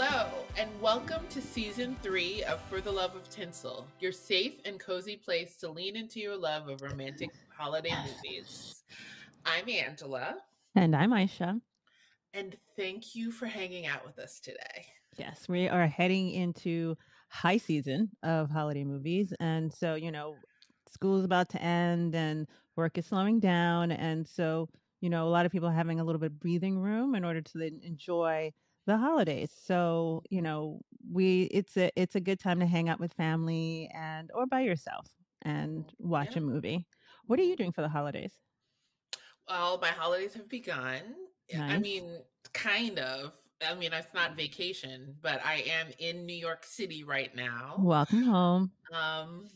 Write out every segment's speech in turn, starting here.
Hello, and welcome to season 3 of For the Love of Tinsel, your safe and cozy place to lean into your love of romantic holiday movies. I'm Angela, And I'm Aisha. and thank you for hanging out with us today. Yes, we are heading into high season of holiday movies. And so, school's about to end and work is slowing down. And so, a lot of people are having a little bit of breathing room in order to then enjoy the holidays. So, we it's a good time to hang out with family and or by yourself and watch Yeah. a movie. What are you Mhm. doing for the holidays? Well, my holidays have begun. I Nice. mean, kind of. I mean, it's not vacation, but I am in New York City right now. Welcome home.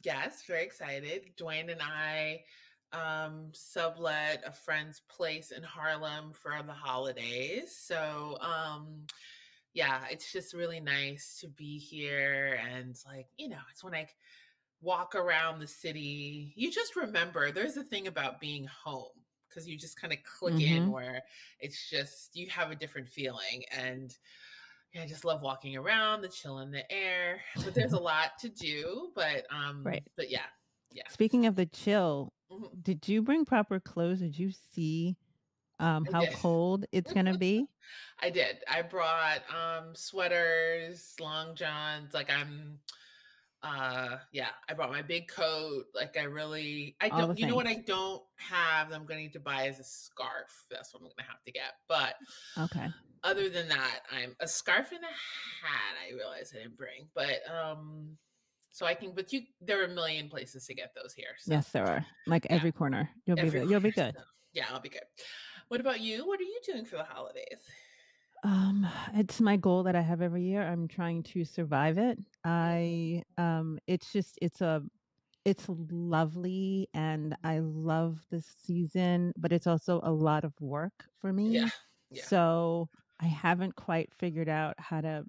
Yes, very excited. Dwayne and I sublet a friend's place in Harlem for the holidays. So yeah, it's just really nice to be here and like, it's when I walk around the city, you just remember there's a thing about being home because you just kind of click in Mhm. where it's just you have a different feeling and yeah, I just love walking around, the chill in the air, but there's a lot to do, Right. but yeah. Yeah. Speaking of the chill, Mhm. did you bring proper clothes? Did you see, I how did. cold it's gonna be? I did. I brought sweaters, long johns, like yeah, I brought my big coat. Like I All don't the what I things. don't have that I'm going to need to buy is a scarf. That's what I'm gonna have to get. But Okay. other than that, I'm a scarf and a hat. I realized I didn't bring, but so I can. But there are a million places to get those here. So Yes, there are. Like yeah, every corner. You'll be every good. You'll be corner. good. So yeah, I'll be good. What about you? What are you doing for the holidays? It's my goal that I have every year. I'm trying to survive it. Mhm. It's just it's lovely and I love this season, but it's also a lot of work for Yeah, me. yeah, So I haven't quite figured out how to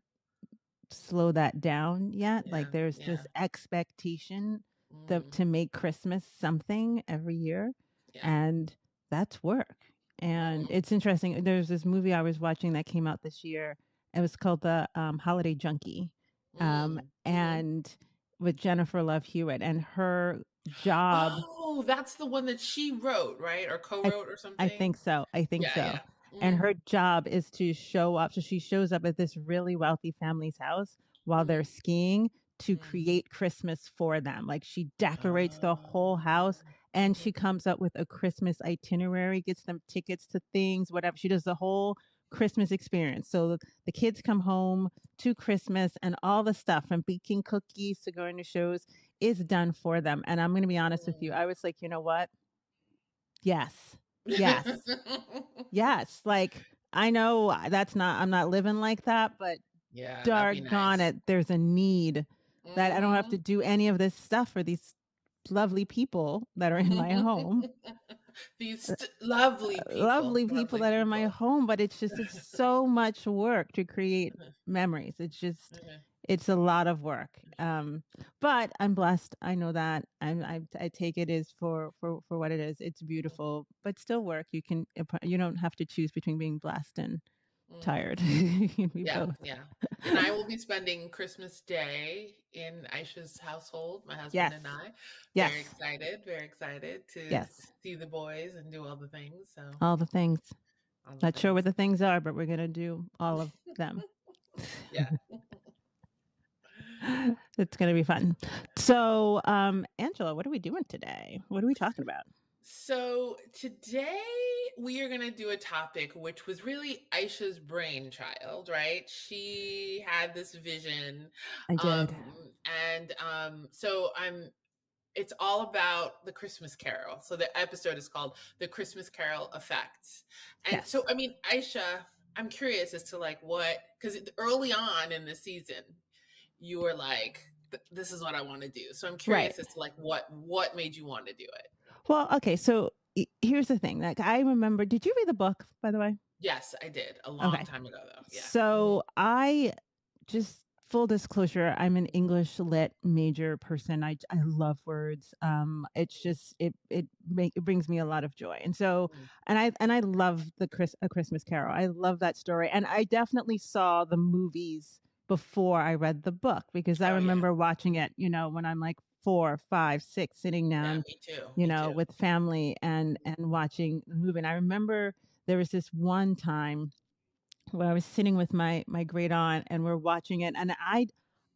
slow that down yet. Like yeah, there's yeah. this expectation Mm, to make Christmas something every year, yeah. and that's work. And Mm, it's interesting. There's this movie I was watching that came out this year. It was called the Holiday Junkie, mhm. and with Jennifer Love Hewitt and her job. Oh, that's the one that she wrote, right? Or I co-wrote or I think something? so, I think Yeah, so. yeah. And Mhm, her job is to show up so she shows up at this really wealthy family's house while they're mhm, skiing to mm. create Christmas for them. Like, she decorates the whole house, Oh, and mhm. she comes up with a Christmas itinerary, gets them tickets to things, whatever. She does the whole Christmas experience. So the kids come home to Christmas, and all the stuff from baking cookies to going to shows is done for them, and I'm gonna be honest with you, Mm. I was like, "You know what? Yes. Yes." Yes, like, I know I'm not living like that, but Yeah, that'd be doggone nice. it, there's a need that I don't have to Mhm. do any of this stuff for these lovely people that are in my home. These Lovely people lovely that are in my people. home, but it's so much work to create Mhm, memories. mhm, It's a lot of work. But I'm blessed. I know that. I take it as for what it is. It's mhm, beautiful, but still work. You don't have to choose between being blessed and mhm. tired. You can be Yeah, both. yeah. And I will be spending Christmas Day in Aisha's household, my husband and Yes. I. Yes. Very excited to Yes. see the boys and do all the things. So, All yeah, the things. all the Not sure what things. the things are, but we're gonna do all of them. Yeah. It's gonna be fun. So, Angela, what are we doing today? What are we talking about? So today we are going to do a topic which was really Aisha's brainchild, right? She had this vision, I did. so it's all about the Christmas Carol. So the episode is called "The Christmas Carol Effect," and so Yes. I mean, Aisha, I'm curious as to like what because early on in the season you were like, "This is what I want to do." So I'm Right. curious as to like what made you want to do it. Well, okay, so here's the thing. Like, I remember, did you read the book, by the way? Yes, I did, a long Okay. time ago, though, yeah. Mhm, So I just full disclosure, I'm an English lit major person. I love words. It's just it brings me a lot of joy. And so Mhm. and I love A Christmas Carol. I love that story. And I definitely saw the movies before I read the book because I Oh, yeah. remember watching it, when I'm like 4, 5, 6, sitting Yeah, down, me too, me too. with family and Mhm, watching the movie. And I remember there was this one time where I was sitting with my great aunt and we're watching it, and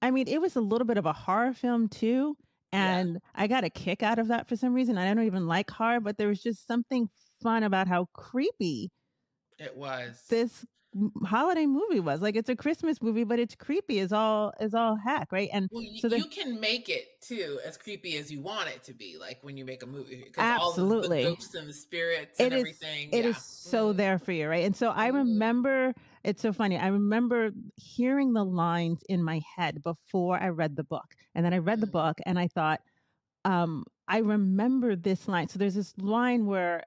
I mean it was a little bit of a horror film too, yeah, and I got a kick out of that for some reason. I don't even like horror, but there was just something fun about how creepy it was. this holiday movie was. Like it's a Christmas movie, but it's creepy as all heck, right? And Well, so the you can make it too as creepy as you want it to be, like, when you make a movie, because all the absolutely. ghosts and the spirits and It is everything, it is yeah. so Mhm, there for you, right? And so I mhm, remember it's so funny. I remember hearing the lines in my head before I read the book. And then I read the mhm, book and I thought, I remember this line. So there's this line where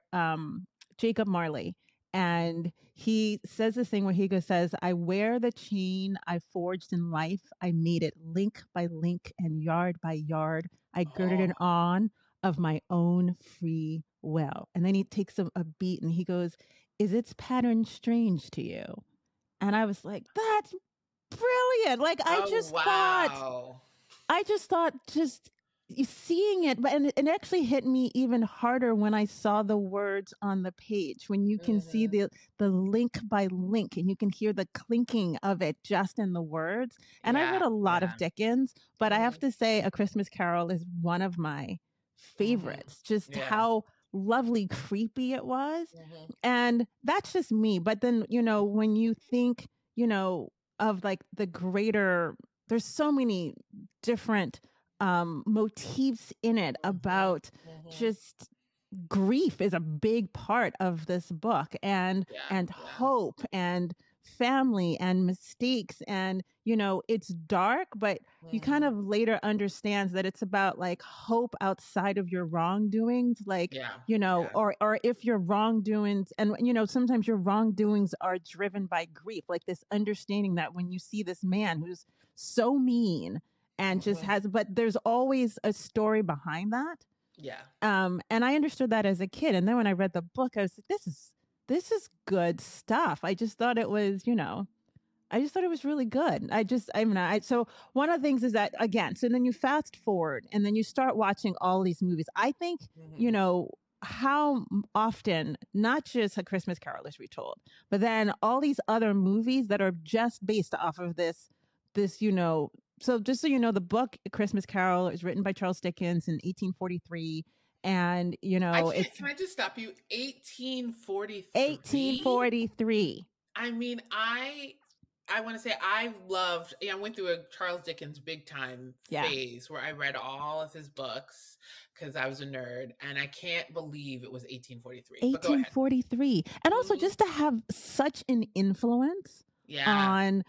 Jacob Marley, and he says this thing where says, "I wear the chain I forged in life. I made it link by link and yard by yard. I girded oh, it on of my own free will." And then he takes a beat and he goes, "Is its pattern strange to you?" And I was like, "That's brilliant!" Like oh, wow. I just thought just seeing it, but and it actually hit me even harder when I saw the words on the page. When you can see Mhm, the link by link, and you can hear the clinking of it just in the words. And I read yeah, a lot of yeah, Dickens, but I have mhm, to say, A Christmas Carol is one of my mhm, favorites. Just yeah, how lovely creepy it was, mhm, and that's just me. But then when you think of like the greater, there's so many different motifs in it mhm, about mhm, just grief is a big part of this book, yeah, and yeah, hope and family and mistakes, and it's dark, but you kind mhm, of later understands that it's about like hope outside of your wrongdoings, like yeah, yeah, or if your wrongdoings, and sometimes your wrongdoings are driven by grief, like this understanding that when you see this man who's so mean and just mhm, has, but there's always a story behind that. yeah, And I understood that as a kid. And then when I read the book, I was like, this is good stuff. I just thought it was, I just thought it was really good. I mean, so one of the things is that again, so then you fast forward and then you start watching all these movies. I think, you mhm, know, how often not just A Christmas Carol is retold, but then all these other movies that are just based off of this, so just so you know, the book A Christmas Carol is written by Charles Dickens in 1843. And, I can't, it's can I just stop you? 1843? 1843. I mean, I wanna say I loved, yeah, I went through a Charles Dickens big time Yeah. phase where I read all of his books because I was a nerd, and I can't believe it was 1843, but go ahead. 1843. And also Mhm. just to have such an influence Yeah. on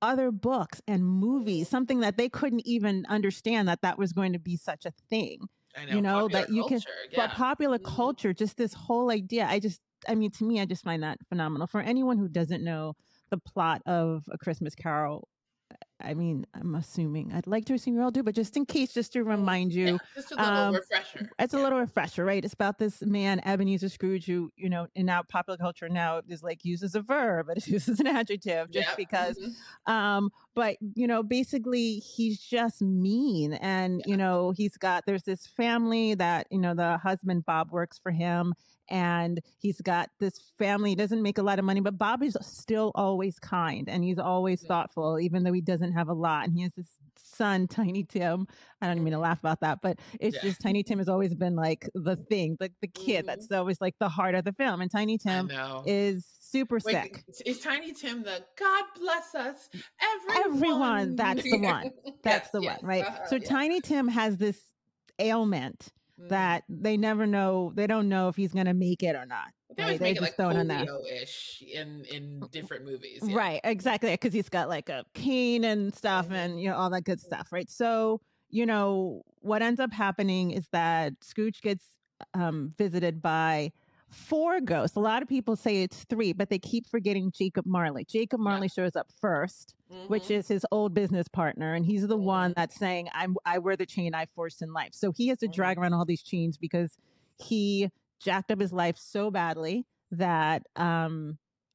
other books and movies, Mhm. something that they couldn't even understand that that was going to be such a thing. I know, popular That you can, culture, but yeah. popular Mhm. culture, just this whole idea, I mean, to me, I just find that phenomenal. For anyone who doesn't know the plot of A Christmas Carol, I mean, I'm assuming, I'd like to assume you all do, but just in case, just to Mhm. remind Yeah, you, just a little um, refresher. it's a Yeah. little refresher, right? It's about this man, Ebenezer Scrooge, who, in now popular culture now is like used as a verb, but it's used as an adjective just Yep. because. Mhm. But, basically he's just mean. And, Yeah. there's this family that, the husband, Bob, works for him. And he's got this family. He doesn't make a lot of money, but Bob is still always kind and he's always Mhm. thoughtful, even though he doesn't have a lot. And he has this son, Tiny Tim. I don't even mean to Mhm. laugh about that, but it's Yeah. just Tiny Tim has always been like the thing, like the kid Mhm. that's always like the heart of the film. And Tiny I Tim know. is super Wait, sick. is Tiny Tim the "God bless us, Everyone, everyone"? that's the one. Yes, That's the one, yes, right? So yeah. Tiny Tim has this ailment Mhm. that they never know. They don't know if he's going to make it or not, They right? always They're make it just like throwing on there. polio-ish in different movies, yeah. Right, exactly, because he's got like a cane and stuff, Mhm, and all that good stuff, right? So what ends up happening is that Scrooge gets visited by 4 ghosts. A lot of people say it's 3, but they keep forgetting Jacob Marley. Jacob Yeah. Marley shows up first, which Mhm. is his old business partner, and he's the one Mhm. that's saying, I wear the chain I forced in life." So he has to drag Mhm. around all these chains because he jacked up his life so badly that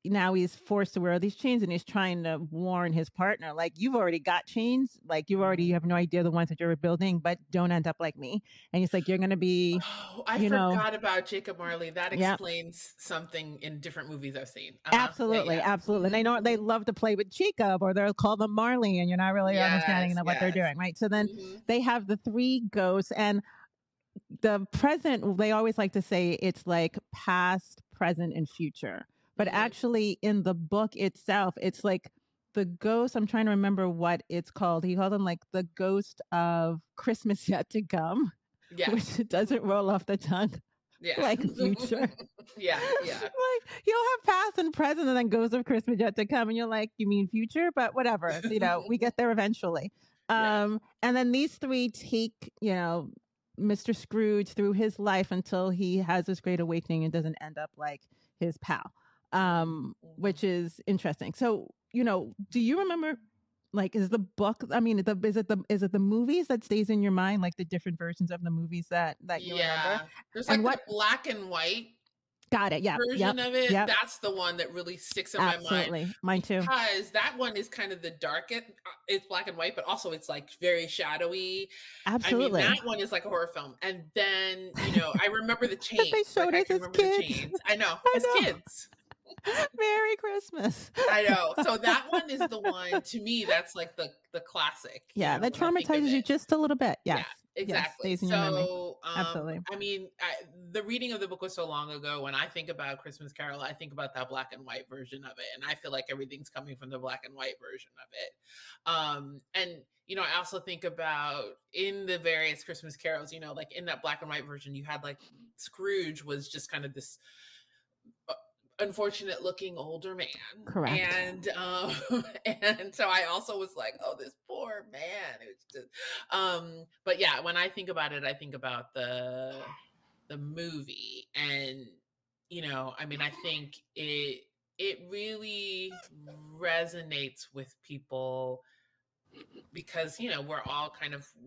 now he's forced to wear all these chains, and he's trying to warn his partner, like, "You've already got chains, like you Mhm. have no idea the ones that you're building, but don't end up like me." And he's like, "You're gonna be, Oh, I you know." forgot about Jacob Marley. That Yeah. explains something in different movies I've seen. Uh-huh. Yeah, Absolutely, yeah. absolutely. And Mhm, they know they mhm. love to play with Jacob, or they'll call them Marley, and you're not really understanding Yes, what they're yes. doing, right? So then Mhm. they have the 3 ghosts, and the present, they always like to say it's like past, present, and future. But Mhm. actually, in the book itself, it's like the ghost. I'm trying to remember what it's called. He called them like the ghost of Christmas yet to come, which Yes. doesn't roll off the tongue Yeah. like future. Yeah, yeah. Like, you'll have past and present and then ghosts of Christmas yet to come. And you're like, you mean future? But whatever, we get there eventually. Yeah. And then these 3 take, Mr. Scrooge through his life until he has this great awakening and doesn't end up like his pal. Mhm, mhm. Which is interesting. So, do you remember, like, is the book, I mean, is it the movies that stays in your mind, like the different versions of the movies that you remember? Yeah. There's And like what that black and white got it. Yep, version yep, of it. yep. That's the one that really sticks in my mind Absolutely. Mine too. because that one is kind of the darkest. It's black and white, but also it's like very shadowy. I mean, that Absolutely. one is like a horror film. And then, I remember the That chains. they Like showed I us can as remember the kids. chains. I know, I as know. kids. Merry Christmas. I know. So that one is the one to me that's like the classic, Yeah, that when I think of traumatizes you it. just a little bit. Yeah, Yes. Yes, exactly. stays in your memory. So, Absolutely. I mean, the reading of the book was so long ago. When I think about Christmas Carol, I think about that black and white version of it, and I feel like everything's coming from the black and white version of it. And I also think about in the various Christmas carols, like in that black and white version, you had like Scrooge was just kind of this uh, unfortunate looking older man, Correct. and and so I also was like, oh, this poor man. It was just but yeah, when I think about it, I think about the movie. And I mean, I think it really resonates with people because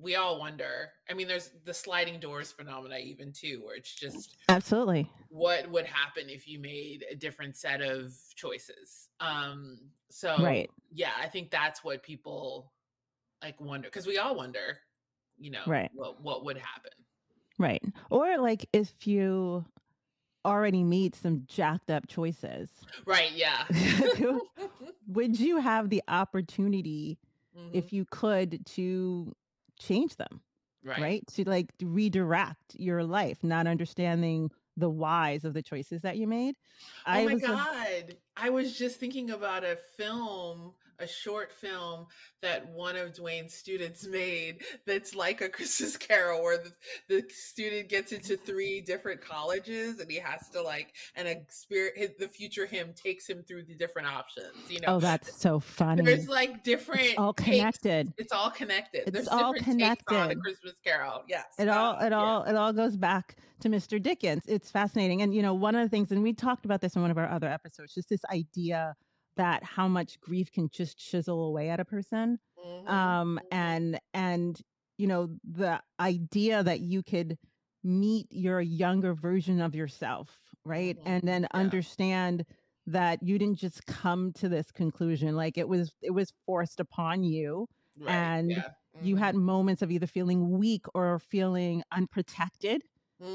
we all wonder. I mean, there's the sliding doors phenomena even too, where it's just Absolutely. what would happen if you made a different set of choices. Right. So yeah, I think that's what people like wonder, because we all wonder, Right. what would happen. Right. Or like if you already made some jacked up choices, Right, yeah. would you have the opportunity, Hmm. if you could, to change them? Right. Right? To like redirect your life, not understanding the whys of the choices that you made. Oh I my was a god. I was just thinking about a short film that one of Dwayne's students made that's like a Christmas Carol, where the student gets into three different colleges and he has to and the future him takes him through the different options. Oh, that's so There's funny. like It's different all takes. connected. It's all connected. It's There's all different takes on a connected. Christmas Carol. Yes. It all it Yeah. all it all goes back to Mr. Dickens. It's fascinating. And one of the things, and we talked about this in one of our other episodes, just this idea that how much grief can just chisel away at a person. Mhm. Mhm. And the idea that you could meet your younger version of yourself, right? Mhm. And then Yeah. understand that you didn't just come to this conclusion, like it was forced upon you. Right. And Yeah. you had Mhm. moments of either feeling weak or feeling unprotected,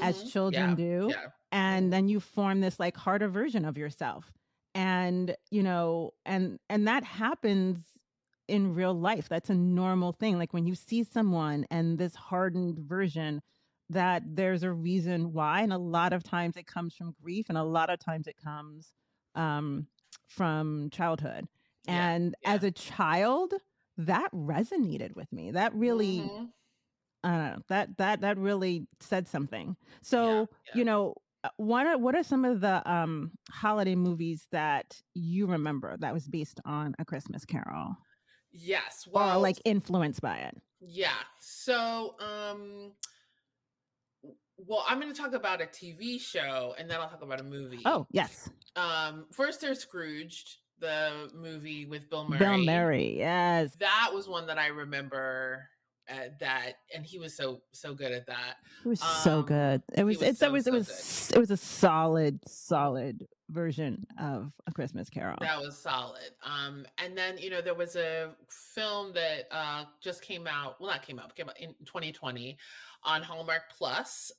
as Mhm. children Yeah. do. Yeah. And Mhm. then you form this like harder version of yourself. And and that happens in real life. That's a normal thing. Like when you see someone and this hardened version, that there's a reason why. And a lot of times it comes from grief, and a lot of times it comes um, from childhood. Yeah. And as Yeah. a child, that resonated with me. That really, Mhm. I don't know, that really said something. Yeah. So, Yeah. what are some of the holiday movies that you remember that was based on A Christmas Carol, Yes. or Well, like influenced by it? yeah. So, Well, I'm going to talk about a TV show and then I'll talk about a Oh, movie. yes. First, there's Scrooged, the movie with Bill Bill Murray. Murray. Yes. That was one that I remember. That and he was so good at that. It was so good. It He was was it's so so good. it was a solid Mhm. version of A Christmas Carol. That was solid. And then there was a film that just came out. Well, not came out in 2020 on Hallmark Plus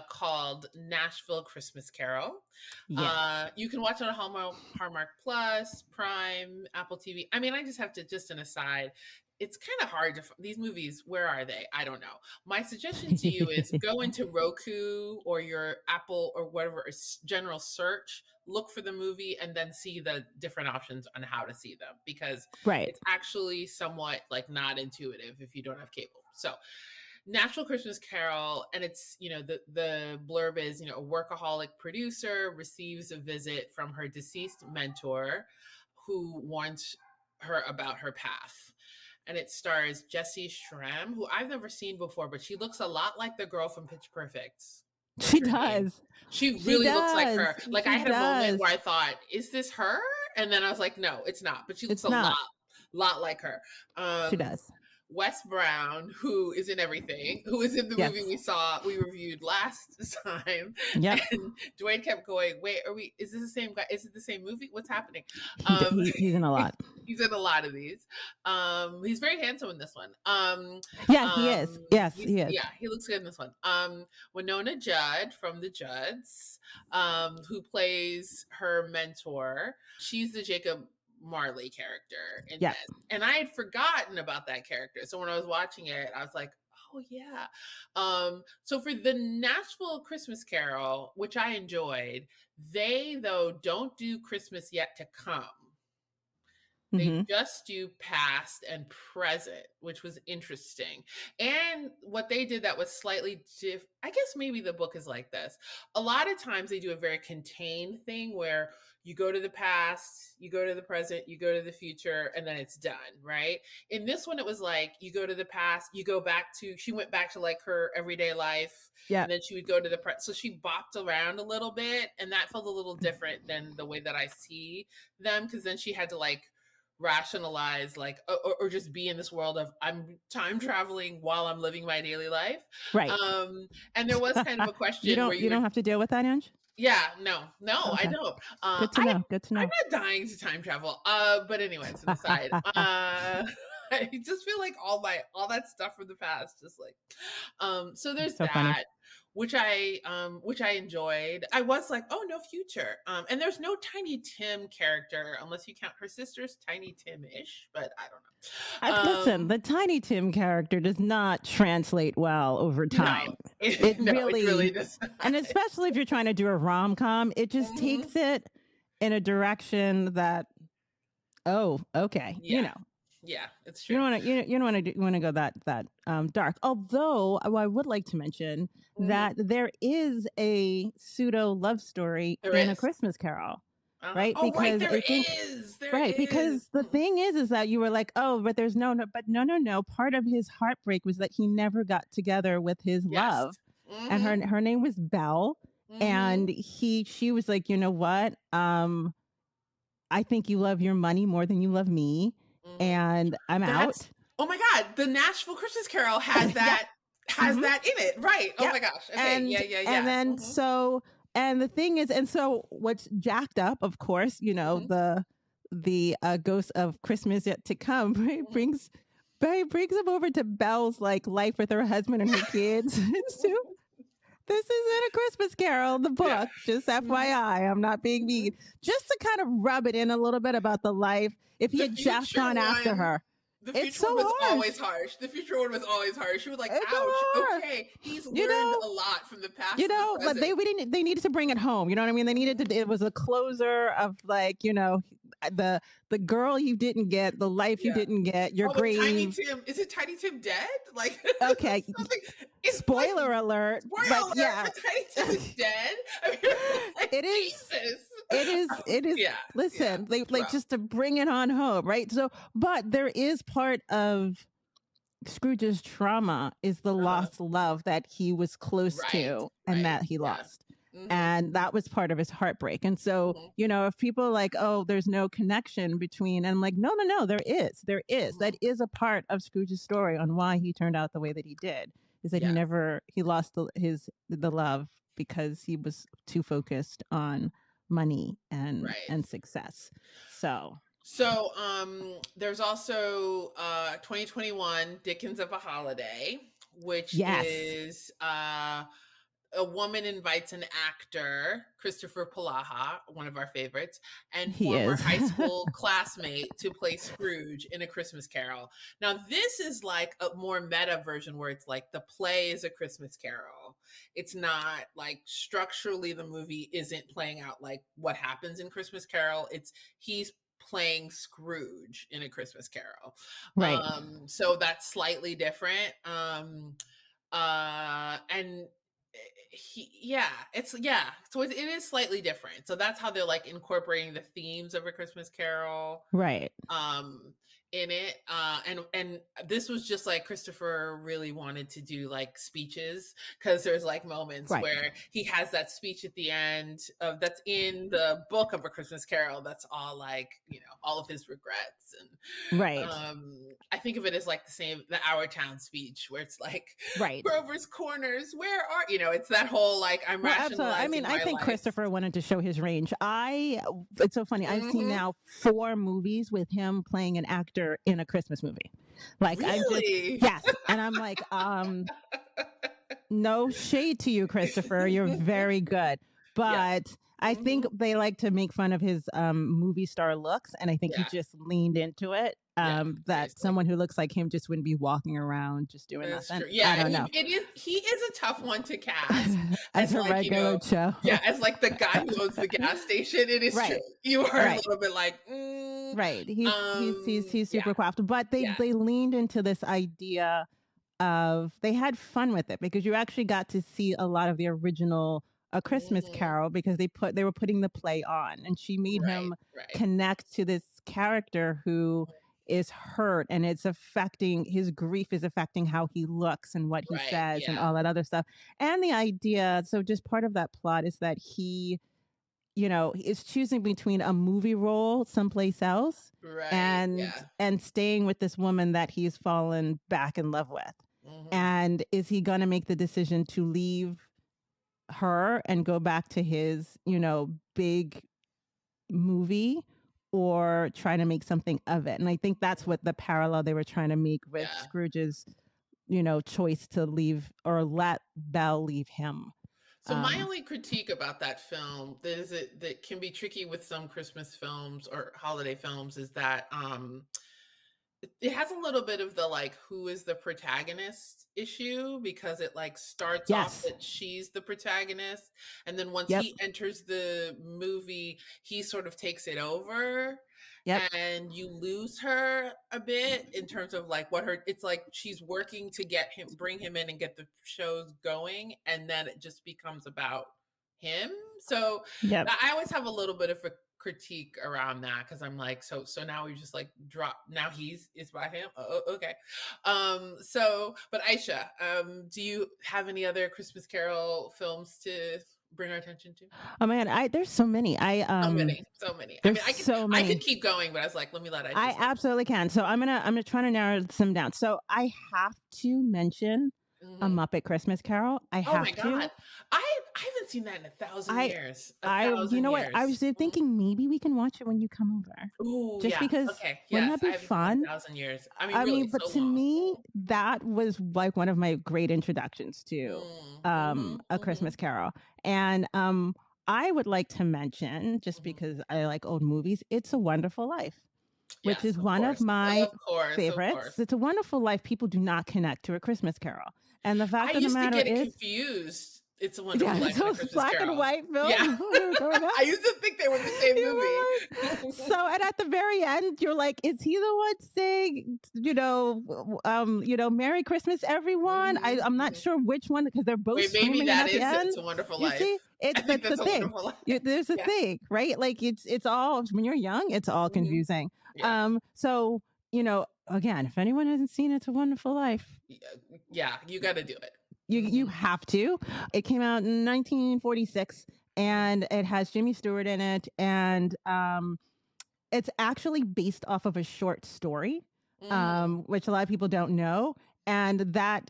called Nashville Christmas Carol. Yes. You can watch it on Hallmark Plus, Prime, Apple TV. I mean, I just have to just an aside. It's kind of hard to these movies. Where are they? I don't know. My suggestion to you is go into Roku or your Apple or whatever general search, look for the movie, and then see the different options on how to see them because Right. it's actually somewhat like not intuitive if you don't have cable. So National Christmas Carol, and it's the blurb is a workaholic producer receives a visit from her deceased mentor who warns her about her path. And it stars Jessie Schramm, who I've never seen before, but she looks a lot like the girl from Pitch Perfect. What's She her name? does. She She really looks like her. does. Like I She had a moment does. where I thought, "Is this her?" And then I was like, "No, it's not." But she looks It's a not. lot like her. She Um, does. Wes Brown, who is in everything, who is in the movie Yes. we reviewed last time, Yep. and Dwayne kept going, "Wait, are we? Is this the same guy? Is it the same movie? What's happening?" Um, He's in a lot. he's in a lot of these. He's very handsome in this one. Yeah, he is. Yes, he is. Yeah, he looks good in this one. Winona Judd from The Judds, who plays her mentor. She's the Jacob Marley character in Yep. this. And I had forgotten about that character. So when I was watching it, I was like, oh yeah. So for the Nashville Christmas Carol, which I enjoyed, they though don't do Christmas yet to come. They Hmm. just do past and present, which was interesting. And what they did that was slightly I guess maybe the book is like this. A lot of times they do a very contained thing where you go to the past, you go to the present, you go to the future, and then it's done, right? In this one, it was like you go to the past, you go back to, she went back to like her everyday life, and Yep. then she would go to the present. So she bopped around a little bit, and that felt a little different than the way that I see them, because then she had to like rationalize like or just be in this world of I'm time traveling while I'm living my daily life. Right. And there was kind of a question where You you were don't have to deal with that, Ange? yeah, no, I Okay. don't. Good to I know. Good to I'm know. not dying to time travel. But anyway, it's an aside. I just feel like all that stuff from the past just like so there's So funny. that which I enjoyed. I was like, oh, no future. And there's no Tiny Tim character unless you count her sister's Tiny Tim-ish, but I don't know. Listen, the Tiny Tim character does not translate well over No, time. It no, it really really, does and not. especially if you're trying to do a rom com, it just Mhm. takes it in a direction that, oh, okay, Yeah, yeah, it's you true. don't want to you don't want to go that dark. Although I would like to mention Mhm. that there is a pseudo love story There in A is. Christmas Carol, Uh-huh. right? Oh, right, Because there I think is. There right, is. because the thing is that you were like, oh, but there's but no. Part of his heartbreak was that he never got together with his Yes. love, and Mhm. her name was Belle, and Mhm. she was like, you know what, I think you love your money more than you love me, Mhm. and I'm That's out. oh my god, the Nashville Christmas Carol Yep. has Hmm. that in it. Right. Oh Yep. my gosh. Okay. Yeah, yeah, And yeah. then Mhm. so and the thing is, and so what's jacked up, of course, Mhm. the ghost of Christmas yet to come Mhm. brings him over to Belle's like life with her husband and her kids. It's too, this isn't A Christmas Carol, the Yeah. book. Just Mhm. FYI, I'm not being Mhm. mean. Just to kind of rub it in a little bit about the life. If he The had just future gone after one her, the it's future so one was always harsh. harsh. The future one was always harsh. She was like, It's so "Ouch. harsh. Okay, he's You learned know, a lot from the past and the but present." they needed to bring it home. You know what I mean? They needed Mhm. to. It was a closer of like, the girl you didn't get, the life you Yeah. didn't get, your Oh, with Tiny grave. Tim. Is it Tiny Tim dead? Like Okay, something. It's like spoiler alert, spoiler but alert, yeah, but Tiny Tim is dead. I mean, like it is. Jesus. It is. Yeah, yeah. Listen, It's like rough. just to bring it on home, right? So, but there is part of Scrooge's trauma is the Uh-huh. lost love that he was close Right, to and right, that he yeah. lost. Mhm, And that was part of his heartbreak. And so, mhm, if people are like, oh, there's no connection between, and I'm like, no, no, no, there is. There is. That mhm. is a part of Scrooge's story on why he turned out the way that he did, is that Yeah, he lost the love because he was too focused on money right. and success. So, So, there's also 2021 Dickens of a Holiday, which yes, is a woman invites an actor, Christopher Palaha, one of our favorites, and he former is. high school classmate to play Scrooge in A Christmas Carol. Now, this is like a more meta version where it's like the play is A Christmas Carol. It's not like structurally the movie isn't playing out like what happens in Christmas Carol. It's he's playing Scrooge in A Christmas Carol. Right. So that's slightly different. And so it is slightly different, so that's how they're like incorporating the themes of A Christmas Carol Right. um in it, and this was just like Christopher really wanted to do like speeches, because there's like moments Right. where he has that speech at the end of that's in the book of A Christmas Carol, that's all like, all of his regrets. And Right. I think of it as like the Our Town speech, where it's like Right. Grover's Corners, where are it's that whole like I'm Well, absolutely. I mean, rationalizing I my think life. Christopher wanted to show his range. It's so funny. I've seen Hmm. now 4 movies with him playing an actor in a Christmas movie. Like I'm just, Really? yes. And I'm like, no shade to you, Christopher. You're very good. Yeah. But I think Hmm. they like to make fun of his movie star looks. And I think he Yeah. just leaned into it. Yeah. That Seriously. someone who looks like him just wouldn't be walking around just doing That's nothing. true. I Yeah, don't know. he is a tough one to cast As as a like, regular Joe. yeah, as like the guy who owns the gas station. It is true. Right. You are a Right. little bit like, Right. He's yeah, super crafty. But yeah. they leaned into this idea of, they had fun with it because you actually got to see a lot of the original A Christmas Hmm. Carol, because they were putting the play on, and she made Right, him right. connect to this character who is hurt, and it's affecting his grief, is affecting how he looks and what he Right, says and yeah. all that other stuff. And the idea, so just part of that plot is that he, is choosing between a movie role someplace else Right, yeah. and staying with this woman that he's fallen back in love with. Mhm. And is he going to make the decision to leave her and go back to his, big movie, or try to make something of it? And I think that's what the parallel they were trying to make with Yeah. Scrooge's, choice to leave or let Belle leave him. So my Um, only critique about that film that is it that can be tricky with some Christmas films or holiday films is that it has a little bit of the like who is the protagonist issue, because it like starts off yes. that she's the protagonist, and then once Yep. he enters the movie he sort of takes it over, Yep. and you lose her a bit in terms of like what her it's like she's working to get him bring him in and get the shows going, and then it just becomes about him. So Yep. I always have a little bit of a critique around that, because I'm like, so now we just like drop now it's by him. Okay. But Aisha, do you have any other Christmas Carol films to bring our attention to? Oh man, I there's so many. So many, so many. I There's mean, so I could many. keep going, but I was like, let me let Aisha I say. absolutely can. So I'm gonna try to narrow some down. So I have to mention A Hmm. Muppet Christmas Carol. I Oh my have god, to. I haven't seen that in a thousand I years. A you thousand know what? I years. was thinking maybe we can watch it when you come over. Ooh, Just yeah. because, Okay. wouldn't Yes, that I be haven't seen it in fun? a thousand years. I mean, I really, mean, but so to long. me, that was like one of my great introductions to Mm, mhm, A mhm, Christmas Carol. And I would like to mention, just mhm. because I like old movies, It's a Wonderful Life, which Yes, is of one of course. my Of course, of favorites. course. It's a Wonderful Life. People do not connect to A Christmas Carol. And the I fact of the used to matter get it is, confused. It's a Wonderful yeah, Life and A those Christmas black and Carol. white Yeah. films when we were growing up. I used to think they were the same You movie. were like, so, and at the very end, you're like, is he the one saying, Merry Christmas, everyone? Mhm, I'm not mhm. sure which one, because they're both Wait, maybe screaming, and that at the is It's end, a Wonderful you Life. see, I think that's the that's a thing. Wonderful Life. There's a Yeah. thing, right? Like it's all, when you're young, it's all Mhm. confusing. Yeah. So, you know, again, if anyone hasn't seen It's a Wonderful Life, Yeah, you got to do it. you Mhm. have to. It came out in 1946, Mhm. and it has Jimmy Stewart in it, and it's actually based off of a short story, Mhm. which a lot of people don't know. And that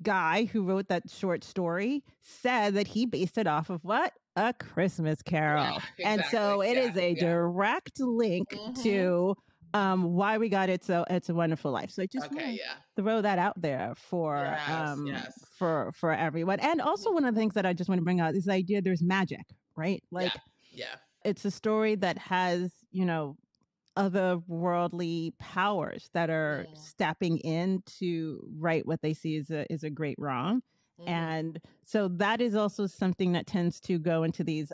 guy who wrote that short story said that he based it off of what? A Christmas Yeah, Carol. And exactly. so it Yeah, is a yeah. direct link Mhm. to why we got it. So it's a wonderful life. So I just want Okay, to yeah. throw that out there Yes, yes. for everyone. And also one of the things that I just want to bring out is the idea there's magic, right? Yeah, Like yeah. it's a story that has, otherworldly powers that are Mm, stepping in to right what they see is a great wrong. mhm. And so that is also something that tends to go into these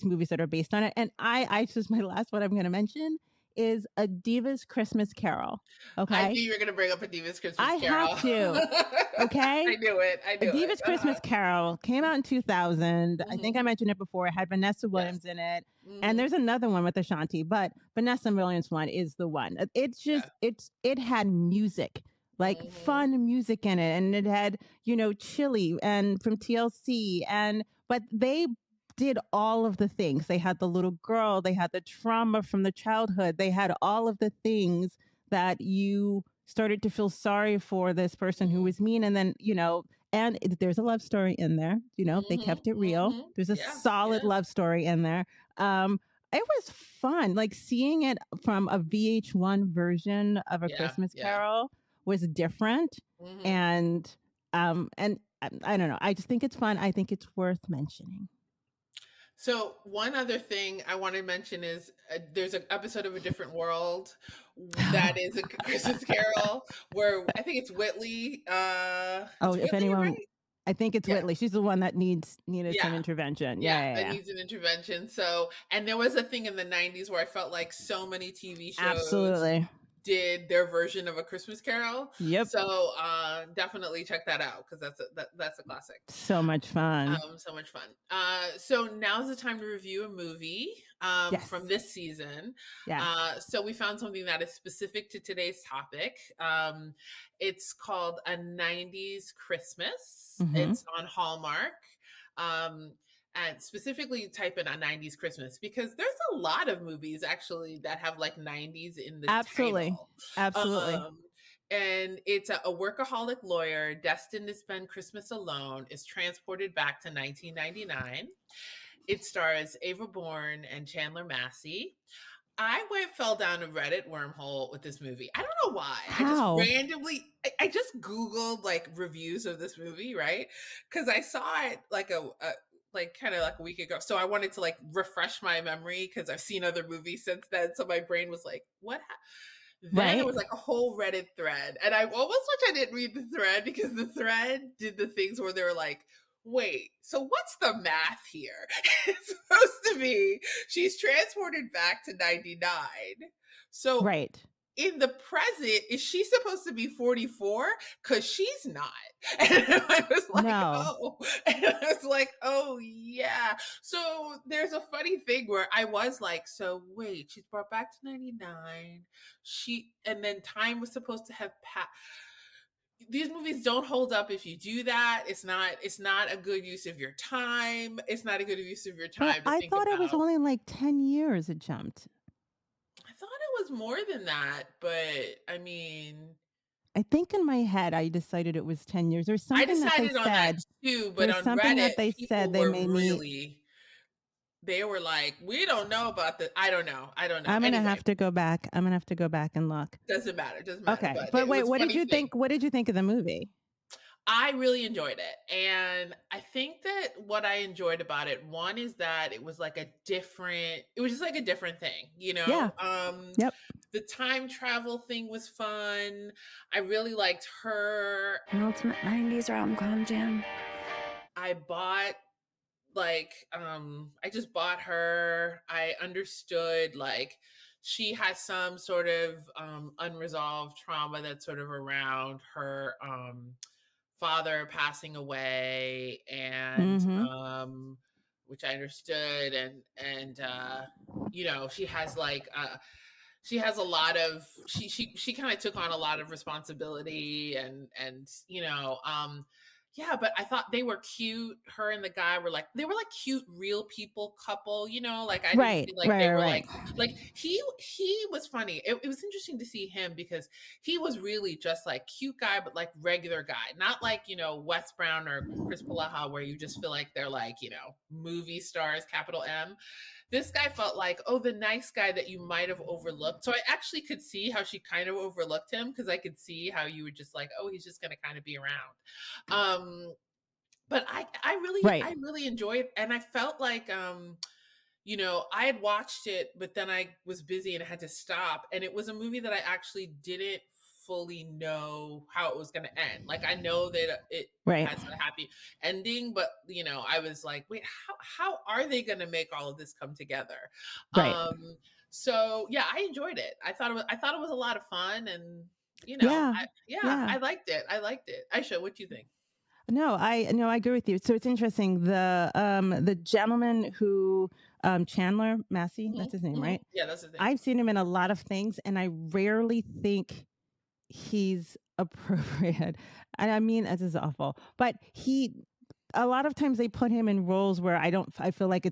movies that are based on it. And I just my last one I'm going to mention is A Diva's Christmas Carol. I Okay, knew you were gonna bring up A Diva's Christmas I have Carol. to. Okay, I knew it, I a knew it. Diva's Christmas Carol came out in 2000. I think I Mhm. mentioned it before. It had Vanessa Yes. Williams in it. And Mhm. there's another one with Ashanti, but Vanessa Williams one is the one. It's Yeah. just it had music, like Mhm. fun music in it, and it had, Chili and from TLC, and but they did all of the things. They had the little girl, they had the trauma from the childhood, they had all of the things that you started to feel sorry for this person who Mhm. was mean, and then, and there's a love story in there. They Mhm. kept it real. Mhm. There's a Yeah, solid yeah, love story in there. um it was fun, like seeing it from a VH1 version of A yeah, Christmas yeah. Carol was different. Mhm. And I don't know, I just think it's fun. I think it's worth mentioning. So one other thing I want to mention is there's an episode of A Different World that is a Christmas Carol where I think it's Whitley. Oh, It's if Whitley, anyone, right? I think it's Yeah, Whitley. She's the one that needed yeah, some intervention. yeah. Yeah, yeah, That yeah. needs an intervention. So, and there was a thing in the '90s where I felt like so many TV shows Absolutely. did their version of A Christmas Carol. Yep. So definitely check that out because that's a classic. So much fun. So much fun. So now's the time to review a movie from Yes. this season. Yes. So we found something that is specific to today's topic. It's called A 90s Christmas. Hmm. It's on Hallmark. Um, and specifically type in a 90s Christmas because there's a lot of movies actually that have like 90s in the Absolutely. title. Absolutely. Um, and it's a workaholic lawyer destined to spend Christmas alone is transported back to 1999. It stars Ava Bourne and Chandler Massey. I went fell down a Reddit wormhole with this movie. I don't know why. I just How? randomly I just googled like reviews of this movie, right? Because I saw it like a like kind of like a week ago. So I wanted to like refresh my memory because I've seen other movies since then. So my brain was like, what then there Right? was like a whole Reddit thread, and I almost wish I didn't read the thread because the thread did the things where they were like, wait, so what's the math here? It's supposed to be she's transported back to 99. So Right. in the present, is she supposed to be 44? Because she's not. And I was like, No. oh, and I was like, oh, yeah. So there's a funny thing where I was like, so wait, she's brought back to 99. And then time was supposed to have passed. These movies don't hold up if you do that. It's not a good use of your time. It's not a good use of your But time to I think thought it was about. only like 10 years it jumped. I thought it was more than that, but I mean, I think in my head I decided it was 10 years. There's I something that they decided on that said. too, but There's on something Reddit, that they said people they were made me. really they were like, "We don't know about the." I don't know. I don't know. I'm gonna Anyway, have to go back. I'm gonna have to go back and look. doesn't matter. Doesn't matter. Okay. But But it wait, was a what did funny you thing. think? What did you think of the movie? I really enjoyed it. And I think that what I enjoyed about it, one is that it was just like a different thing, you Yeah. know? Yep. The time travel thing was fun. I really liked her. An ultimate 90s rom-com jam. I bought I just bought her. I understood like she has some sort of unresolved trauma that's sort of around her father passing away and Mm-hmm. which I understood and she has like she has a lot of she kind of took on a lot of responsibility and yeah, but I thought they were cute. Her and the guy were like they were like cute real people couple, like I didn't Right, feel like right, they right, were right. like he was funny. It was interesting to see him because he was really just like cute guy, but like regular guy, not like Wes Brown or Chris Palaha, where you just feel like they're like movie stars, capital M. This guy felt like, oh, the nice guy that you might have overlooked. So I actually could see how she kind of overlooked him because I could see how you were just like, oh, he's just going to kind of be around. But Right, I really enjoyed, and I felt like I had watched it, but then I was busy and I had to stop. And it was a movie that I actually didn't fully know how it was going to end. Like I know that it right, has a happy ending, but I was like, wait, how are they going to make all of this come together? right. Um, so yeah, I enjoyed it. I thought it was a lot of fun, and Yeah, I yeah. liked it. I liked it. Aisha, what do you think? No, I agree with you. So it's interesting. The gentleman who Chandler Massey, Hmm. that's his name, Hmm. right? Yeah, that's the thing. I've seen him in a lot of things, and I rarely think he's appropriate. And I mean, this is awful, but a lot of times they put him in roles where I feel like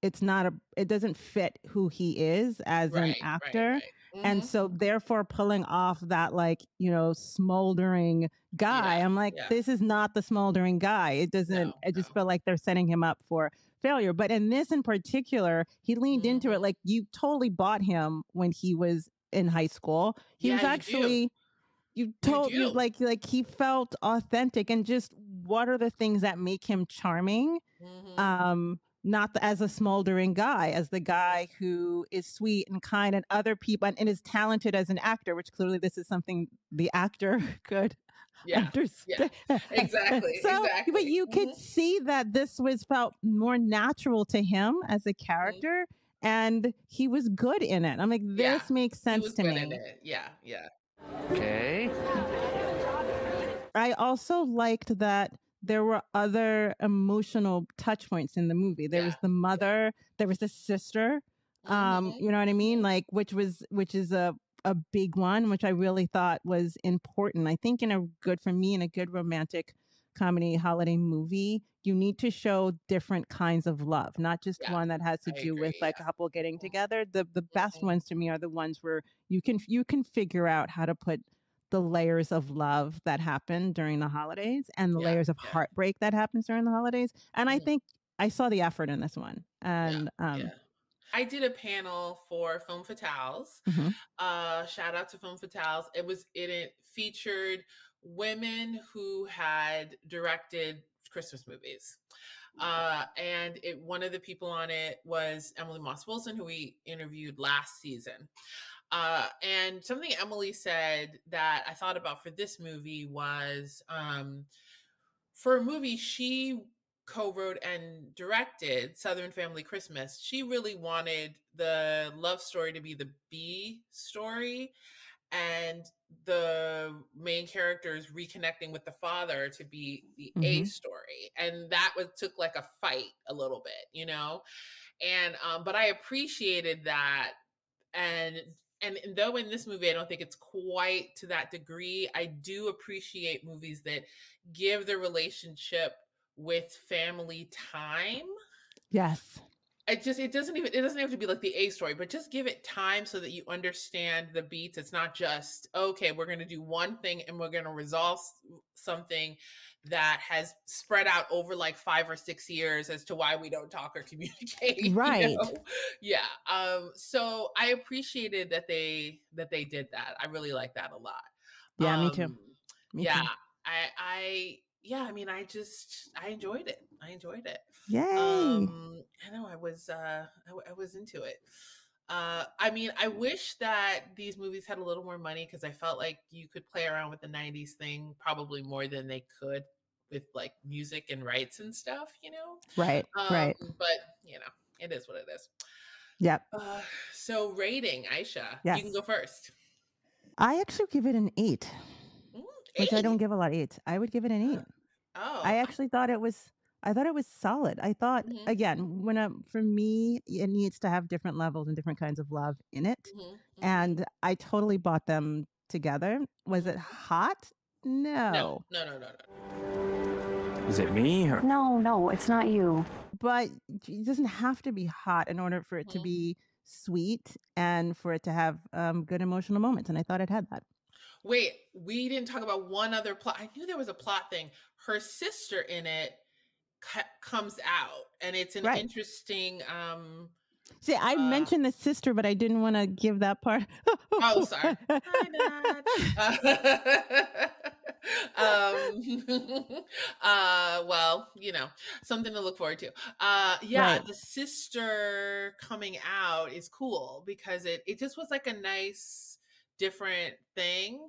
it's not it doesn't fit who he is as an Right, right, actor. right. And Hmm. so therefore pulling off that like, smoldering guy, Yeah, I'm like, yeah. this is not the smoldering guy. No, I just no. feel like they're setting him up for failure. But in this in particular, he leaned into it. Mhm. Like you totally bought him when he was in high school. He Yeah, was you do. actually You do. like he felt authentic. And just what are the things that make him charming, Mhm. not as a smoldering guy, as the Mhm. guy who is sweet and kind and other people and is talented as an actor, which clearly this is something the actor could Yeah. Yeah. understand. Exactly, So, but exactly. you could Mhm. see that this was felt more natural to him as a Mhm. character, and he was good in it. I'm like, Yeah. this makes He sense was to good in me. it. Yeah, yeah. Okay. I also liked that there were other emotional touch points in the movie. There Yeah. was the Yeah. mother, there was the sister, Mhm. you know what I mean? Mhm. Like which is a big one, which I really thought was important. I think in a good romantic comedy holiday movie, you need to show different kinds of love, not just Yeah. one that has to I do with agree, like a couple getting yeah. together. The best Mhm. ones to me are the ones where you can figure out how to put the layers of love that happen during the holidays and the Yeah, layers of yeah. heartbreak that happens during the holidays. And I Mhm. think I saw the effort in this one. Yeah, And yeah. I did a panel for Film Fatales. mhm, Shout out to Film Fatales. It featured women who had directed Christmas movies. And one of the people on it was Emily Moss Wilson, who we interviewed last season. And something Emily said that I thought about for this movie was for a movie she co-wrote and directed, Southern Family Christmas, she really wanted the love story to be the B story and the main characters reconnecting with the father to be the A mhm. story. And that took like a fight a little bit. And but I appreciated that. and and though in this movie I don't think it's quite to that degree, I do appreciate movies that give the relationship with family time. Yes. It doesn't have to be like the A story, but just give it time so that you understand the beats. It's not just okay, we're going to do one thing and we're going to resolve something that has spread out over like 5 or 6 years as to why we don't talk or communicate. Right. Yeah. So I appreciated that they did that. I really like that a lot. Yeah, me too. Um, Me yeah. too. Yeah. I mean, I enjoyed it. I enjoyed it. Yay. I know I was into it. I mean, I wish that these movies had a little more money because I felt like you could play around with the '90s thing probably more than they could with like music and rights and stuff. Right. Right. But it is what it is. Yep. Uh, so rating, Aisha, you can Yes. go first. I actually give it an 8, Mm, which I don't 8. give a lot of 8s. I would give it an 8. I Oh, actually thought it was I thought it was solid. I thought, Mhm, again, for me, it needs to have different levels and different kinds of love in it. mhm, mhm, And I totally bought them together. Was it mhm. hot? No, No. no, no, no, no. Is it me or? No, it's not you. But it doesn't have to be hot in order for it to Mhm. be sweet and for it to have good emotional moments. And I thought it had that. Wait, we didn't talk about one other plot. I knew there was a plot thing. Her sister in it comes out, and it's an Right. interesting. See, I Uh, mentioned the sister, but I didn't want to give that part. oh, sorry. Hi, Dad. Well, something to look forward to. Yeah, Right. the sister coming out is cool because it just was like a nice, different thing.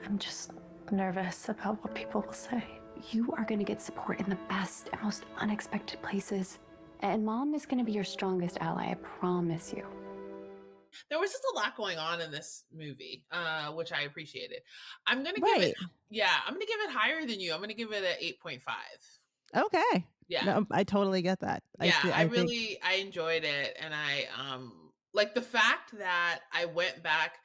I'm just nervous about what people will say. You are going to get support in the best and most unexpected places. And Mom is going to be your strongest ally, I promise you. There was just a lot going on in this movie, which I appreciated. I'm gonna give it, Right. yeah, I'm gonna give it higher than you. I'm gonna give it an 8.5. Okay. Yeah, No, I totally get that. yeah, I I think really I enjoyed it, and I like the fact that I went back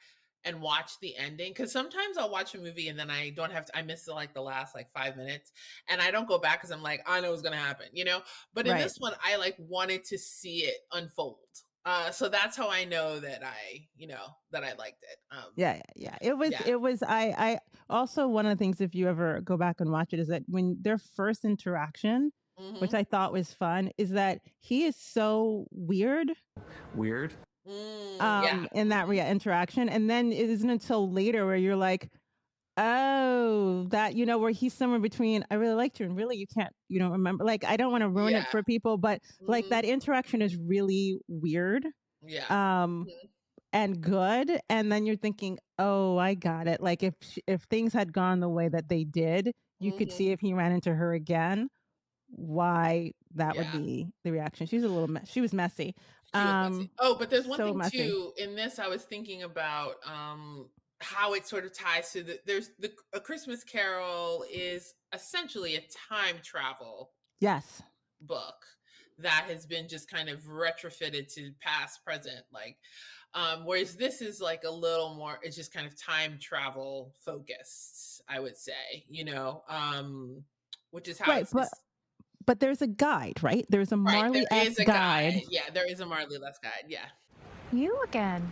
and watched the ending, because sometimes I'll watch a movie and then I don't have to, I miss like the last like 5 minutes, and I don't go back because I'm like, I know what's gonna happen. But in right. this one, I like wanted to see it unfold. So that's how I know that I liked it. Yeah. It was Yeah. I also, one of the things, if you ever go back and watch it, is that when their first interaction, which Mm-hmm. I thought was fun, is that he is so weird Weird. Yeah. in that Mm-hmm. interaction, and then it isn't until later where you're like, oh, that, where he's somewhere between I really liked you and really you don't remember, like, I don't want to ruin it Yeah. for people, but like Mm-hmm. that interaction is really weird. Yeah. Um Mm-hmm. and good, and then you're thinking, oh, I got it, like if things had gone the way that they did, you could Mm-hmm. see if he ran into her again, why that would Yeah. be the reaction. She's a little she was messy. She was messy. Oh, but there's one So thing messy. too. In this, I was thinking about how it sort of ties to there's A Christmas Carol is essentially a time travel Yes. book that has been just kind of retrofitted to past, present, like whereas this is like a little more, it's just kind of time travel focused, I would say, which is how Right, it's just. but there's a guide, right? There's a Right, there Marley-esque is a guide. guide. Yeah, there is a Marley Les guide. Yeah. You again.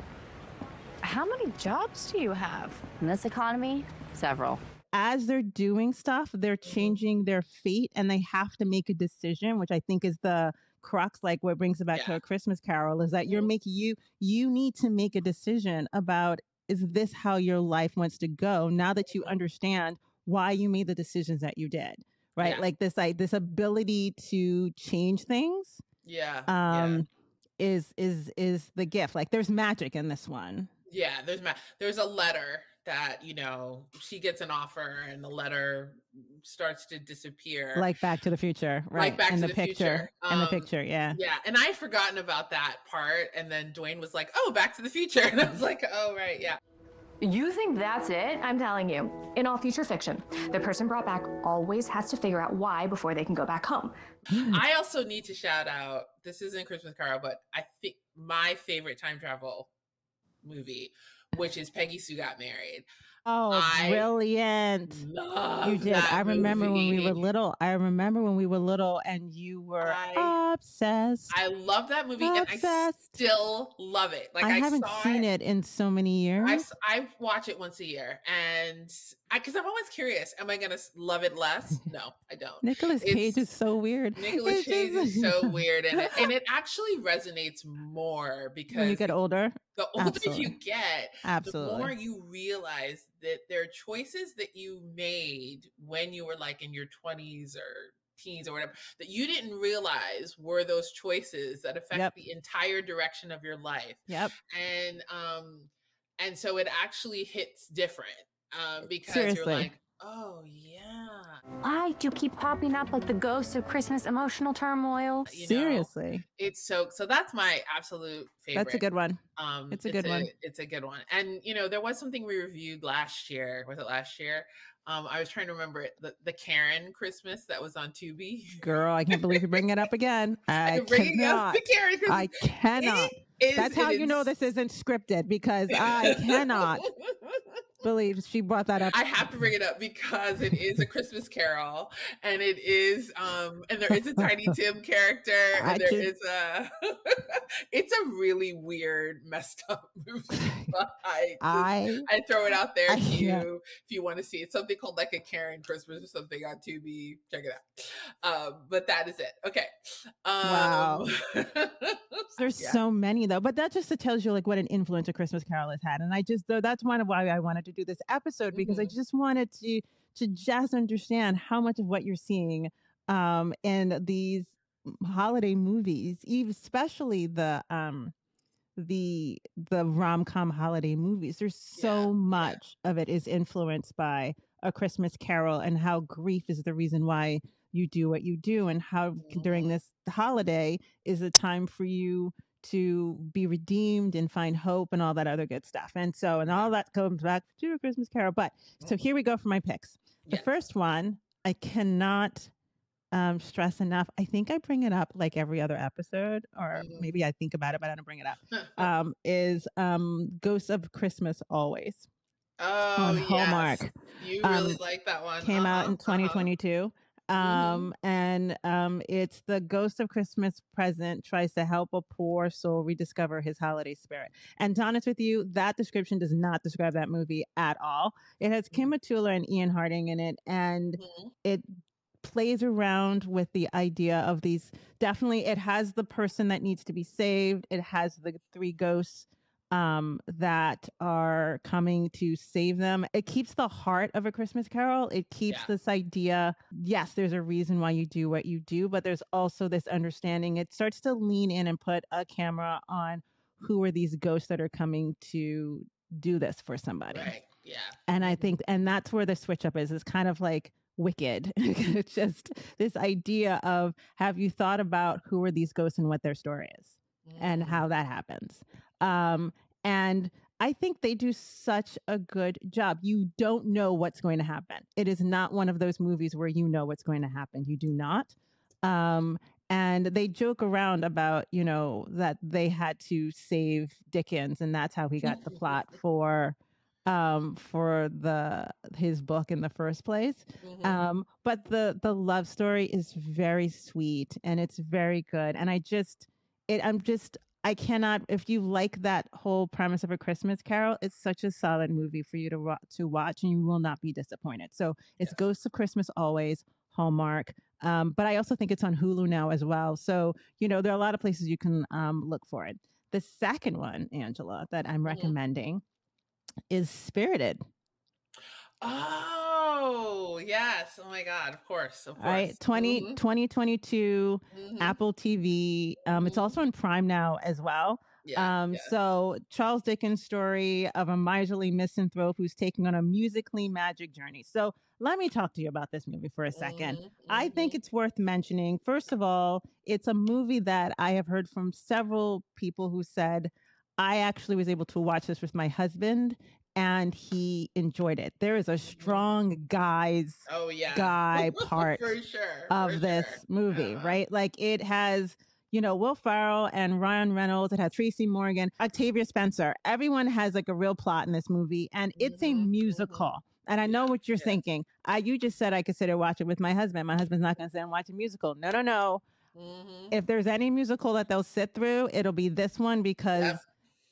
How many jobs do you have? In this economy, several. As they're doing stuff, they're Mhm. changing their fate and they have to make a decision, which I think is the crux, like what brings it back to Yeah. A Christmas Carol, is that Mhm. you need to make a decision about, is this how your life wants to go now that you Mhm. understand why you made the decisions that you did, right? Yeah. Like this ability to change things Yeah. Yeah. um is the gift. Like there's magic in this one. Yeah. There's a letter that, she gets an offer and the letter starts to disappear, Like Back to the Future, like right? Back In to the the Future. picture. In the picture, yeah. Yeah. And I had forgotten about that part. And then Dwayne was like, oh, Back to the Future. And I was like, oh, right. Yeah. You think that's it? I'm telling you. In all future fiction, the person brought back always has to figure out why before they can go back home. I also need to shout out, this isn't Christmas Carol, but I think my favorite time travel movie, which is Peggy Sue Got Married. Oh, I brilliant. You love did. that I remember when we were movie. little. And you were I obsessed. I love that movie, and I Obsessed. still love it. Like I I haven't saw seen it. it in so many years. I watch it once a year, and because I'm always curious, am I gonna love it less? No, I don't. Nicolas Cage is It's so weird. Nicolas It's Cage is so just weird in it, and it actually resonates more when you because get older. the older you Absolutely. get, the more Absolutely. you realize that there are choices that you made when you were like in your 20s or teens or whatever, that you didn't realize were those choices that affect Yep. the entire direction of your life. Yep. And so it actually hits different, because you're Seriously. like, oh yeah, Why do you keep popping up like the ghosts of Christmas emotional turmoil? you know Seriously. it's so that's my absolute That's a favorite. good one. It's a good one. It's a good one. And there was something we reviewed last year. Was it last year? I was trying to remember it, the Karen Christmas that was on Tubi. Girl, I can't believe you're bringing it up again. I I'm bringing up cannot. the Karen Christmas. I cannot. That's how you know this isn't scripted, because I cannot believe she brought that up. I have to bring it up because it is a Christmas Carol, and it is and there is a Tiny Tim character, and there is a it's a really weird, messed up movie. But I throw it out there to you if you want to see it. It's something called like a Karen Christmas or something on Tubi. Check it out. But that is it. Okay. Wow. There's so many though, but that just tells you like what an influence a Christmas Carol has had. And I just, that's one of why I wanted to do this episode, because I just wanted to just understand how much of what you're seeing in these holiday movies, especially the rom-com holiday movies. There's so much of it is influenced by A Christmas Carol, and how grief is the reason why you do what you do, and how during this holiday is a time for you to be redeemed and find hope and all that other good stuff. And so, and all that comes back to A Christmas Carol. But so here we go for my picks. The first one, I cannot stress enough. I think I bring it up like every other episode, or maybe I think about it, but I don't bring it up, is Ghosts of Christmas Always. Oh, on Hallmark. Yes. You really like that one. Came out in 2022. And it's the ghost of Christmas Present tries to help a poor soul rediscover his holiday spirit. And to be honest with you, that description does not describe that movie at all. It has Kim Matula and Ian Harding in it, and it plays around with the idea of these. Definitely, it has the person that needs to be saved. It has the three ghosts that are coming to save them. It keeps the heart of A Christmas Carol. It keeps this idea, yes, there's a reason why you do what you do, but there's also this understanding. It starts to lean in and put a camera on who are these ghosts that are coming to do this for somebody. Right. Yeah. And I think, and that's where the switch up is. It's kind of like Wicked. It's just this idea of, have you thought about who are these ghosts and what their story is and how that happens? And I think they do such a good job. You don't know what's going to happen. It is not one of those movies where you know what's going to happen. You do not. And they joke around about, you know, that they had to save Dickens, and that's how he got the plot for his book in the first place. But the love story is very sweet and it's very good. And I cannot, if you like that whole premise of A Christmas Carol, it's such a solid movie for you to watch, and you will not be disappointed. So it's Ghosts of Christmas Always, Hallmark. But I also think it's on Hulu now as well. So, you know, there are a lot of places you can look for it. The second one, Angela, that I'm recommending is Spirited. Oh, yes. Oh my God. Of course. Of course. Right. 2022 Apple TV. It's also on Prime now as well. So Charles Dickens' story of a miserly misanthrope who's taking on a musically magic journey. So let me talk to you about this movie for a second. I think it's worth mentioning. First of all, it's a movie that I have heard from several people who said, I actually was able to watch this with my husband and he enjoyed it. There is a strong guy part of this movie, right? Like it has, you know, Will Ferrell and Ryan Reynolds. It has Tracy Morgan, Octavia Spencer. Everyone has like a real plot in this movie, and it's a musical. And I know what you're thinking. You just said I could sit and watch it with my husband. My husband's not going to sit and watch a musical. No. If there's any musical that they'll sit through, it'll be this one, because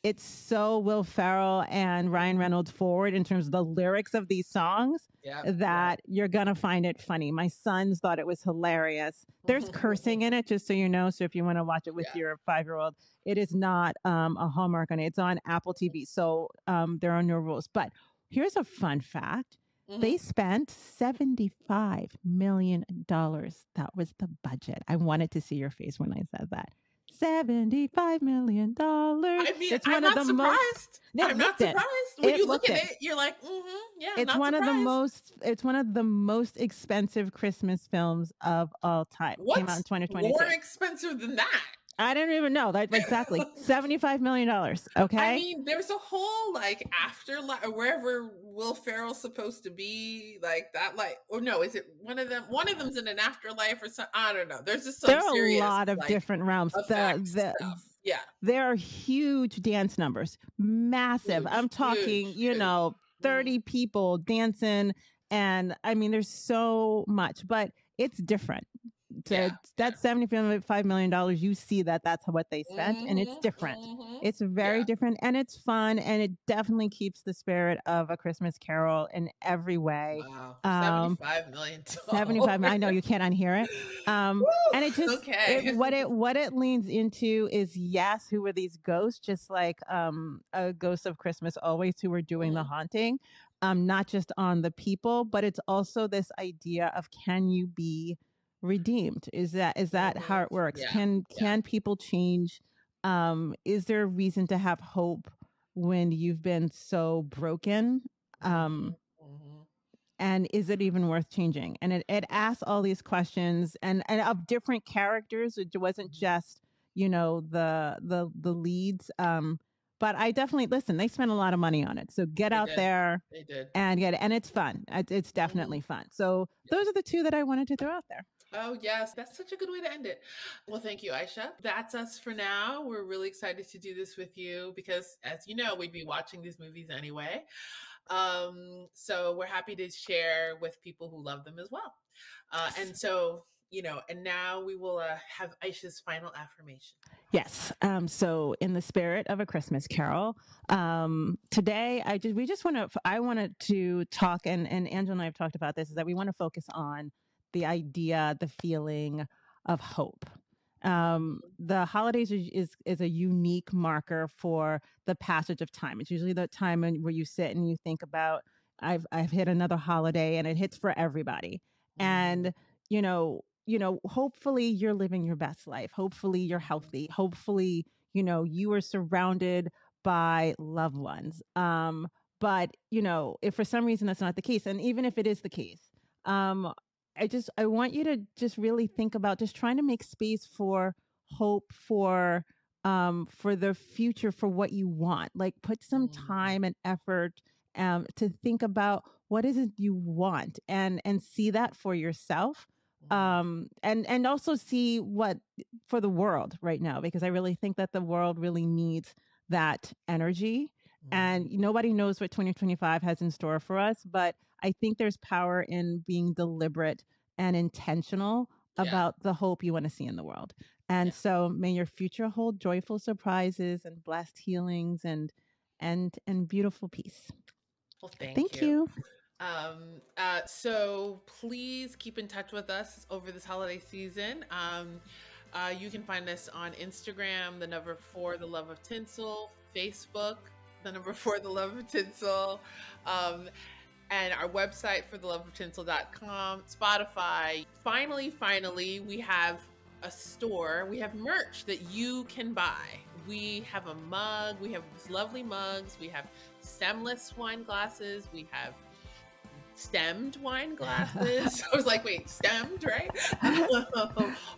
it's so Will Ferrell and Ryan Reynolds forward in terms of the lyrics of these songs that you're going to find it funny. My sons thought it was hilarious. There's cursing in it, just so you know. So if you want to watch it with your 5-year-old, it is not a Hallmark on it. It's on Apple TV. So there are no rules. But here's a fun fact. They spent $75 million. That was the budget. I wanted to see your face when I said that. $75 million. I mean, I'm not surprised. I'm not surprised. When you look at it, you're like, it's one of the most. It's one of the most expensive Christmas films of all time. What's came out in 2022. more expensive than that? I don't even know that exactly. $75 million. I Okay. mean, there's a whole like afterlife, or wherever Will Ferrell's supposed to be, like that, like, or no, is it one of them? One of them's in an afterlife or something. I don't know. There's just some There are a serious lot of like different realms. effect stuff. Yeah, There are huge dance numbers, massive. huge, I'm talking, huge, huge. 30 people dancing. And I mean, there's so much, but it's different. Yeah, That $75 million, you see that that's what they yeah. spent, and it's different. It's very Yeah. different, and it's fun, and it definitely keeps the spirit of A Christmas Carol in every way. Wow, Um, $75. I know you can't unhear it. And it Woo! just Okay. what it leans into is, yes, who were these ghosts, just like a Ghost of Christmas Always, who were doing the Mhm, haunting, not just on the people, but it's also this idea of, can you be redeemed? Is that how mhm. it works? Yeah, yeah. Can people change? Is there a reason to have hope when you've been so broken? Mhm, Um, mhm. and is it even worth changing? And it asks all these questions, and of different characters. It wasn't Mhm. just, the leads. But I definitely, listen, they spent a lot of money on it, so get They out did. there They did. and get it. And it's fun. It's Mhm. definitely fun. So those are the two that I wanted to throw out there. Oh, yes. That's such a good way to end it. Well, thank you, Aisha. That's us for now. We're really excited to do this with you because, as you know, we'd be watching these movies anyway. So we're happy to share with people who love them as well. And so, and now we will have Aisha's final affirmation. Yes. So, in the spirit of A Christmas Carol, today I wanted to talk, and Angela and I have talked about this, is that we want to focus on the idea, the feeling of hope. Mhm. The holidays is a unique marker for the passage of time. It's usually the time where you sit and you think about, I've hit another holiday, and it hits for everybody. Mhm. And hopefully you're living your best life. Hopefully you're Mhm. healthy. Hopefully, you are surrounded by loved ones. But if for some reason that's not the case, and even if it is the case, um, I want you to just really think about just trying to make space for hope, for the future, for what you want. Like, put some Mhm. time and effort to think about what is it you want, and see that for yourself, Mhm. and also see what for the world right now, because I really think that the world really needs that energy. And Mhm. nobody knows what 2025 has in store for us, but I think there's power in being deliberate and intentional Yeah. about the hope you want to see in the world. And Yeah. so may your future hold joyful surprises and blessed healings, and beautiful peace. Well, thank Thank you. you. So please keep in touch with us over this holiday season. You can find us on Instagram, the number 4, the Love of Tinsel, Facebook, the number 4, the Love of Tinsel, um, and our website for theloveoftinsel.com, Spotify. Finally, we have a store. We have merch that you can buy. We have a mug. We have these lovely mugs. We have stemless wine glasses. We have stemmed wine glasses. I was like, wait, stemmed, right?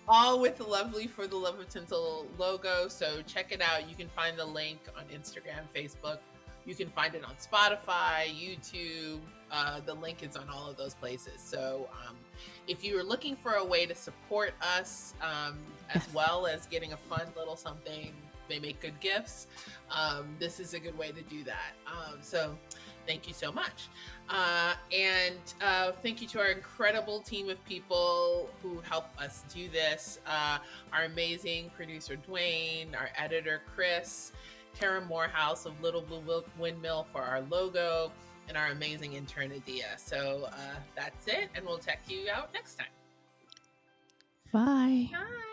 All with the lovely For the Love of Tinsel logo. So check it out. You can find the link on Instagram, Facebook. You can find it on Spotify, YouTube. The link is on all of those places. So if you are looking for a way to support us, as Yes. well as getting a fun little something, they make good gifts. This is a good way to do that. So thank you so much. And thank you to our incredible team of people who help us do this. Our amazing producer, Dwayne, our editor, Chris, Tara Morehouse of Little Blue Windmill for our logo, and our amazing intern, Adia. So that's it, and we'll check you out next time. Bye. Bye.